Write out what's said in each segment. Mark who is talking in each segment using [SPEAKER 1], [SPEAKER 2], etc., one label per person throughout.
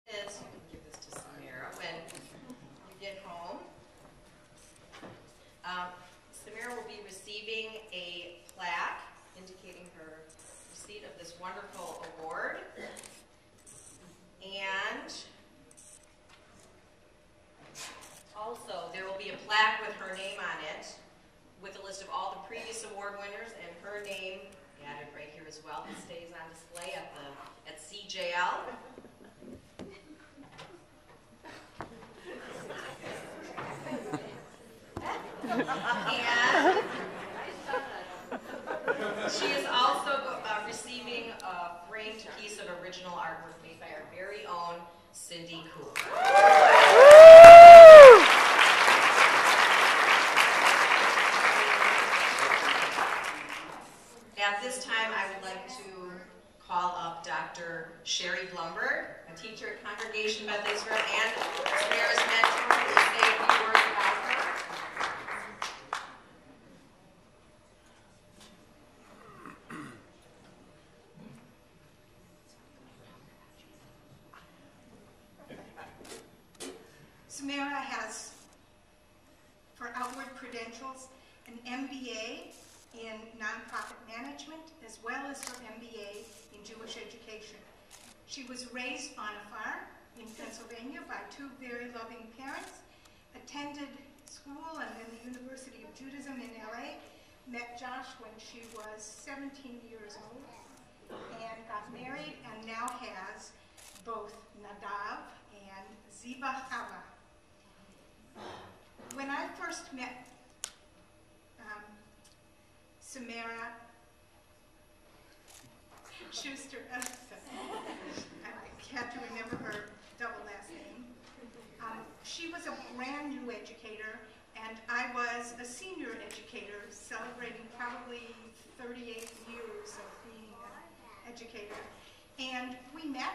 [SPEAKER 1] is, you can give this to Samira when you get home. Samira will be receiving a plaque indicating her receipt of this wonderful award. And also there will be a plaque with her name on it, with a list of all the previous award winners and her name added right here as well. It stays on display at CJL. And she is also receiving a framed piece of original artwork made by our very own Cindy Cooper. At this time, I would like to call up Dr. Sherry Blumberg, a teacher at Congregation Beth Israel and Samira's mentor, to say a few words about her.
[SPEAKER 2] Samira has, for outward credentials, an MBA in nonprofit management, as well as her MBA in Jewish education. She was raised on a farm in Pennsylvania by two very loving parents, attended school and then the University of Judaism in LA, met Josh when she was 17 years old, and got married, and now has both Nadav and Ziba Chava. When I first met Samira Schuster, I have to remember her double last name. She was a brand new educator, and I was a senior educator, celebrating probably 38 years of being an educator. And we met,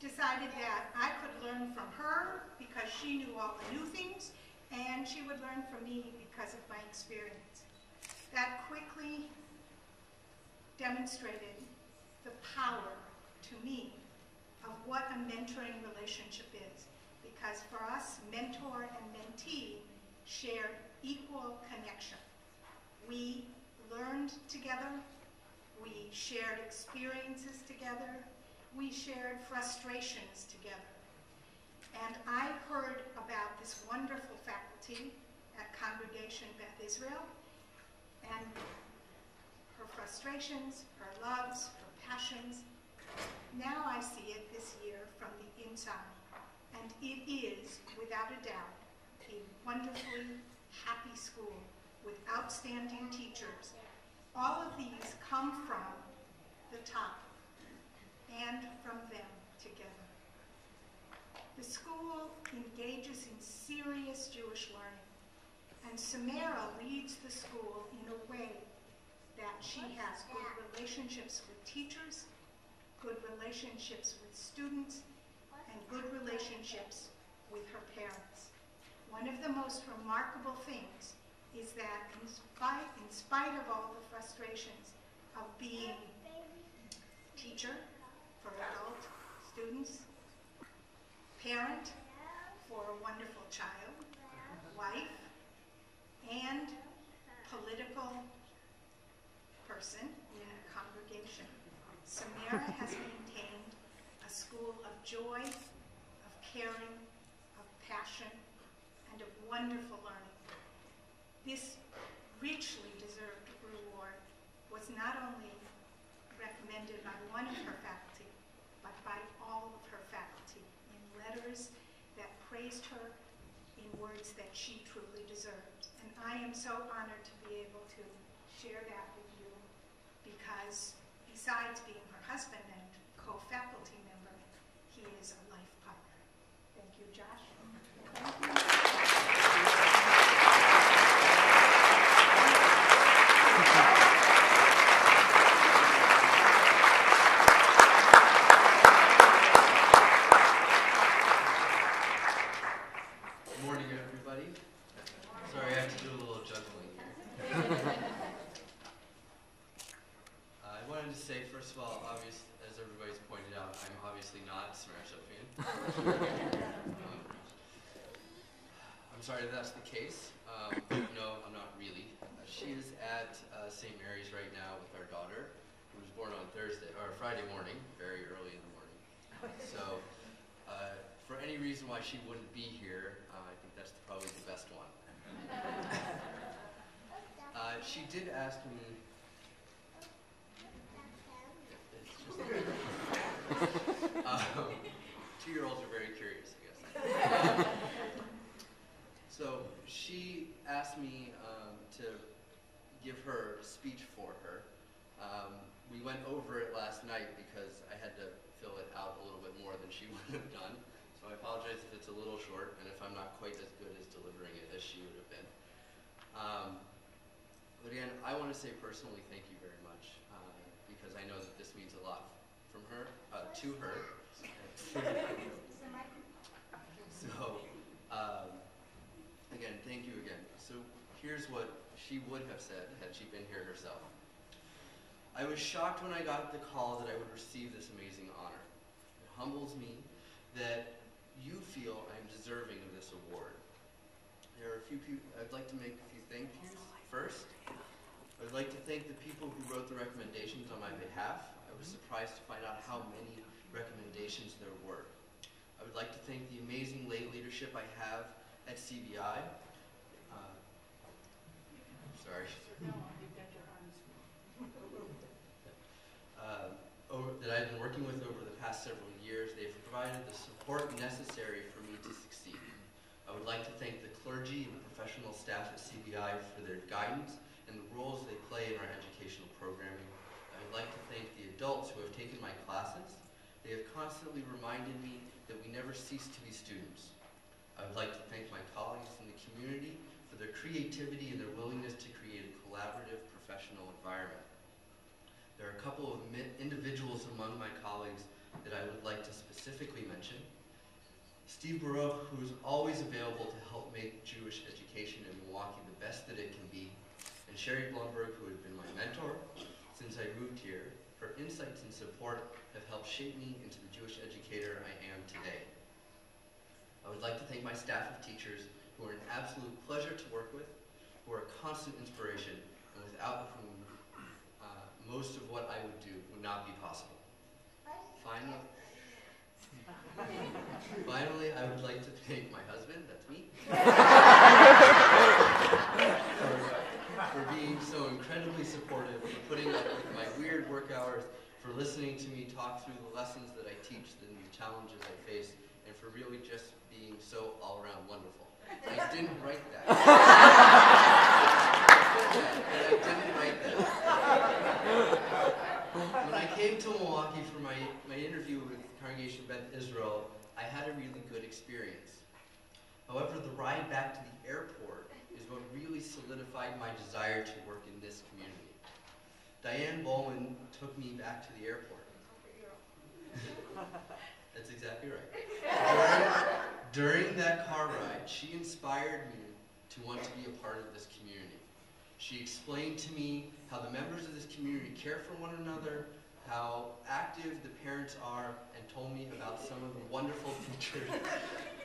[SPEAKER 2] decided that I could learn from her because she knew all the new things, and she would learn from me because of my experience. That quickly demonstrated the power to me of what a mentoring relationship is, because for us, mentor and mentee shared equal connection. We learned together, we shared experiences together, we shared frustrations together. And I heard about this wonderful faculty at Congregation Beth Israel, and her frustrations, her loves, her passions. Now I see it this year from the inside, and it is, without a doubt, a wonderfully happy school with outstanding teachers. All of these come from the top and from them together. The school engages in serious Jewish learning, and Samira leads the school in a way that she has good relationships with teachers, good relationships with students, and good relationships with her parents. One of the most remarkable things is that in spite of all the frustrations of being teacher for adult students, parent for a wonderful child, wife, and political person in a congregation, Samira has maintained a school of joy, of caring, of passion, and of wonderful learning. This richly deserved reward was not only recommended by one of her faculty, but by all of her faculty in letters that praised her, in words that she truly deserved. And I am so honored to be able to share that with you, because besides being her husband and co-faculty member, he is a life partner. Thank you, Josh. Thank you.
[SPEAKER 3] Say, first of all, obviously, as as everybody's pointed out, I'm obviously not a Smash Up fan. I'm sorry that's the case. No, I'm not really. She is at St. Mary's right now with our daughter, who was born on Friday morning, very early in the morning. So, for any reason why she wouldn't be here, I think that's probably the best one. She did ask me. Two-year-olds are very curious, I guess. So she asked me to give her a speech for her. We went over it last night because I had to fill it out a little bit more than she would have done. So I apologize if it's a little short and if I'm not quite as good as delivering it as she would have been. But again, I want to say personally thank you very much because I know that this means a lot from her, to her. So, again, thank you again. So here's what she would have said had she been here herself. I was shocked when I got the call that I would receive this amazing honor. It humbles me that you feel I am deserving of this award. There are a few people, I'd like to make a few thank yous first. I would like to thank the people who wrote the recommendations on my behalf. I was surprised to find out how many recommendations there were. I would like to thank the amazing lay leadership I have at CBI. Sorry. That I've been working with over the past several years. They've provided the support necessary for me to succeed. I would like to thank the clergy and the professional staff at CBI for their guidance and the roles they play in our educational programming. I would like to thank the adults who have taken my classes. They have constantly reminded me that we never cease to be students. I would like to thank my colleagues in the community for their creativity and their willingness to create a collaborative professional environment. There are a couple of individuals among my colleagues that I would like to specifically mention. Steve Baruch, who is always available to help make Jewish education in Milwaukee the best that it can be, and Sherry Blumberg, who has been my mentor since I moved here. Her insights and support have helped shape me into the Jewish educator I am today. I would like to thank my staff of teachers who are an absolute pleasure to work with, who are a constant inspiration, and without whom most of what I would do would not be possible. Finally, I would like to thank my husband, that's me, for being so incredibly supportive, for putting up with my weird work hours, for listening to me talk through the lessons that I teach and the challenges I face, and for really just being so all-around wonderful. I didn't write that. I didn't write that. When I came to Milwaukee for my interview with Congregation of Beth Israel, I had a really good experience. However, the ride back to the airport is what really solidified my desire to work in this community. Diane Bowman took me back to the airport. That's exactly right. During that car ride, she inspired me to want to be a part of this community. She explained to me how the members of this community care for one another, how active the parents are, and told me about some of the wonderful teachers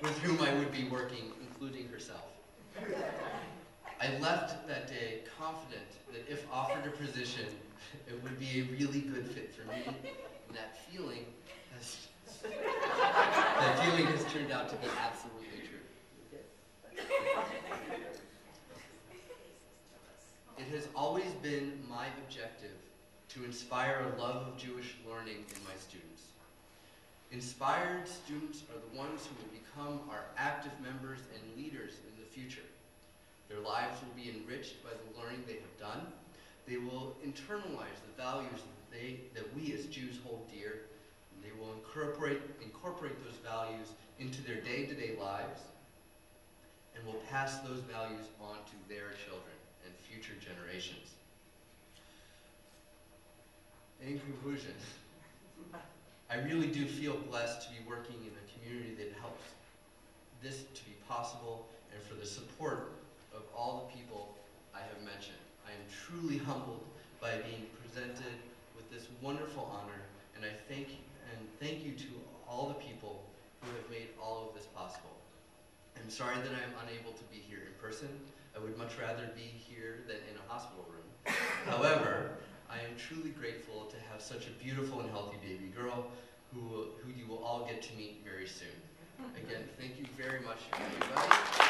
[SPEAKER 3] with whom I would be working, including herself. I left that day confident that if offered a position, it would be a really good fit for me, and that feeling has turned out to be absolutely true. It has always been my objective to inspire a love of Jewish learning in my students. Inspired students are the ones who will become our active members and leaders in the future. Their lives will be enriched by the learning they have done. They will internalize the values that we as Jews hold dear, and they will incorporate those values into their day-to-day lives, and will pass those values on to their children and future generations. In conclusion, I really do feel blessed to be working in a community that helps this to be possible, and for the support of all the people I have mentioned. I am truly humbled by being presented with this wonderful honor, and thank you to all the people who have made all of this possible. I'm sorry that I am unable to be here in person. I would much rather be here than in a hospital room. However, I am truly grateful to have such a beautiful and healthy baby girl who you will all get to meet very soon. Again, thank you very much, everybody.